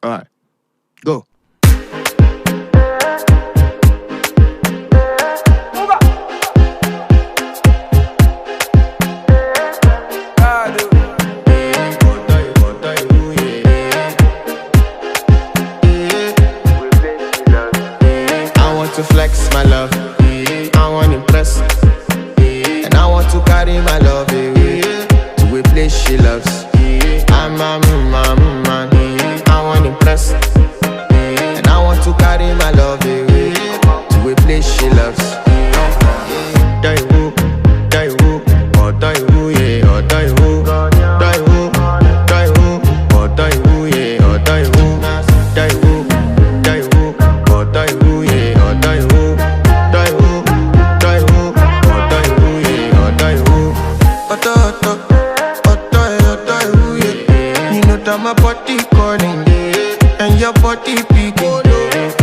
Alright, go. I want to flex my love, I want to impress, and I want to carry my love away to a place she loves. I'm a man, I want to impress, and I want to carry my love away to a place she loves. Die who, oh die who, yeah, oh die who, die who, oh die who, yeah, oh die who, die who, oh die who, yeah, oh die who, oh die who, yeah, oh die who. Oh die who, yeah. You know that my body calling, and your body beating.